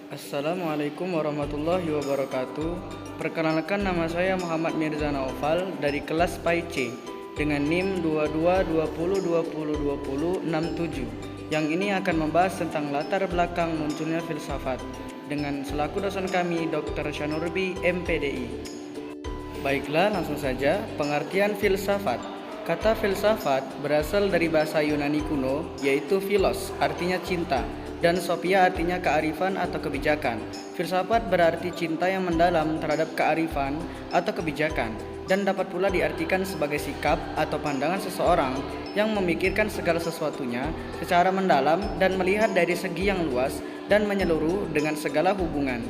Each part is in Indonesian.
Assalamualaikum warahmatullahi wabarakatuh. Perkenalkan, nama saya Muhammad Mirza Naufal dari kelas PAI-C dengan NIM 2220202067. Yang ini akan membahas tentang latar belakang munculnya filsafat dengan selaku dosen kami Dr. Syanurbi MPDI. Baiklah, langsung saja pengertian filsafat. Kata filsafat berasal dari bahasa Yunani kuno, yaitu philos artinya cinta dan sophia artinya kearifan atau kebijakan. Filsafat berarti cinta yang mendalam terhadap kearifan atau kebijakan, dan dapat pula diartikan sebagai sikap atau pandangan seseorang yang memikirkan segala sesuatunya secara mendalam dan melihat dari segi yang luas dan menyeluruh dengan segala hubungan.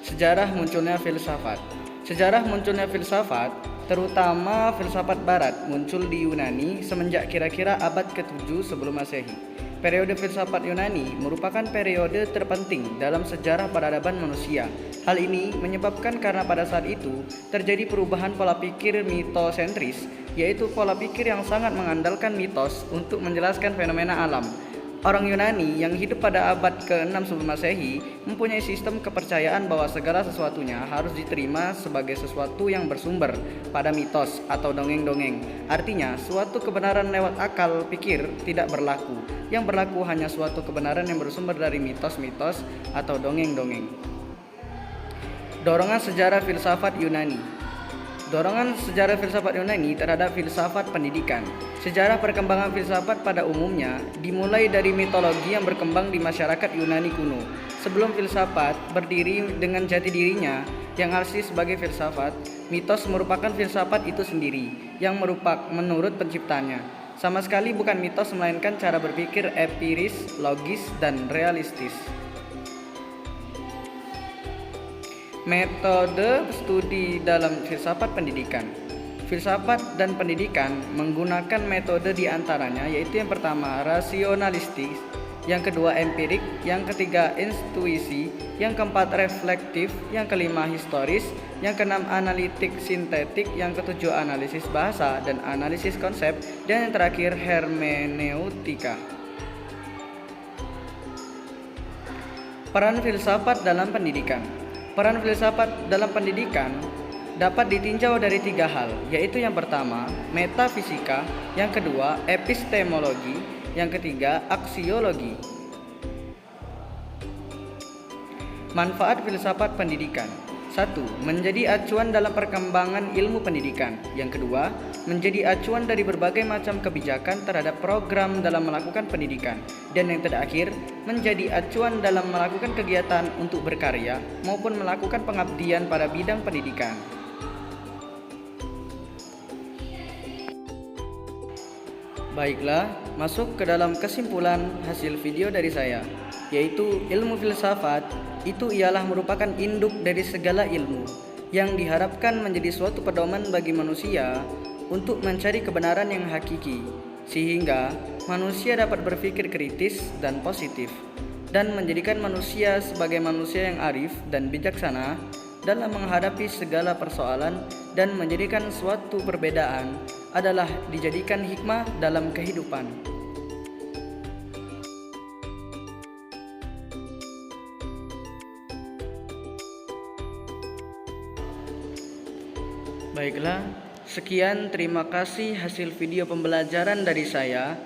Sejarah munculnya filsafat. Sejarah munculnya filsafat, terutama filsafat barat, muncul di Yunani semenjak kira-kira abad ke-7 sebelum Masehi. Periode filsafat Yunani merupakan periode terpenting dalam sejarah peradaban manusia. Hal ini menyebabkan karena pada saat itu terjadi perubahan pola pikir mitosentris, yaitu pola pikir yang sangat mengandalkan mitos untuk menjelaskan fenomena alam. Orang Yunani yang hidup pada abad ke-6 sebelum Masehi mempunyai sistem kepercayaan bahwa segala sesuatunya harus diterima sebagai sesuatu yang bersumber pada mitos atau dongeng-dongeng. Artinya, suatu kebenaran lewat akal pikir tidak berlaku. Yang berlaku hanya suatu kebenaran yang bersumber dari mitos-mitos atau dongeng-dongeng. Dorongan sejarah filsafat Yunani. Dorongan sejarah filsafat Yunani terhadap filsafat pendidikan. Sejarah perkembangan filsafat pada umumnya dimulai dari mitologi yang berkembang di masyarakat Yunani kuno. Sebelum filsafat berdiri dengan jati dirinya yang asli sebagai filsafat, mitos merupakan filsafat itu sendiri yang menurut penciptanya. Sama sekali bukan mitos melainkan cara berpikir empiris, logis, dan realistis. Metode studi dalam filsafat pendidikan. Filsafat dan pendidikan menggunakan metode diantaranya, yaitu yang pertama rasionalistis, yang kedua empirik, yang ketiga intuisi, yang keempat reflektif, yang kelima historis, yang keenam analitik sintetik, yang ketujuh analisis bahasa dan analisis konsep, dan yang terakhir hermeneutika. Peran filsafat dalam pendidikan. Peran filsafat dalam pendidikan dapat ditinjau dari tiga hal, yaitu yang pertama, metafisika, yang kedua, epistemologi, yang ketiga, aksiologi. Manfaat filsafat pendidikan. 1. Menjadi acuan dalam perkembangan ilmu pendidikan. Yang kedua, menjadi acuan dari berbagai macam kebijakan terhadap program dalam melakukan pendidikan. Dan yang terakhir, menjadi acuan dalam melakukan kegiatan untuk berkarya maupun melakukan pengabdian pada bidang pendidikan. Baiklah, masuk ke dalam kesimpulan hasil video dari saya, yaitu ilmu filsafat itu ialah merupakan induk dari segala ilmu yang diharapkan menjadi suatu pedoman bagi manusia untuk mencari kebenaran yang hakiki, sehingga manusia dapat berpikir kritis dan positif dan menjadikan manusia sebagai manusia yang arif dan bijaksana dalam menghadapi segala persoalan, dan menjadikan suatu perbedaan adalah dijadikan hikmah dalam kehidupan. Baiklah, sekian, terima kasih hasil video pembelajaran dari saya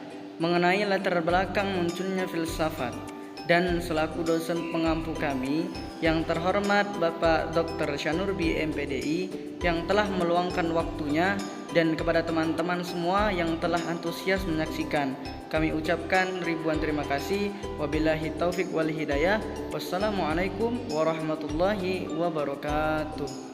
mengenai latar belakang munculnya filsafat, dan selaku dosen pengampu kami yang terhormat Bapak Dr. Syanurbi MPDI yang telah meluangkan waktunya, dan kepada teman-teman semua yang telah antusias menyaksikan, kami ucapkan ribuan terima kasih. Wabillahi taufik wal hidayah. Wassalamualaikum warahmatullahi wabarakatuh.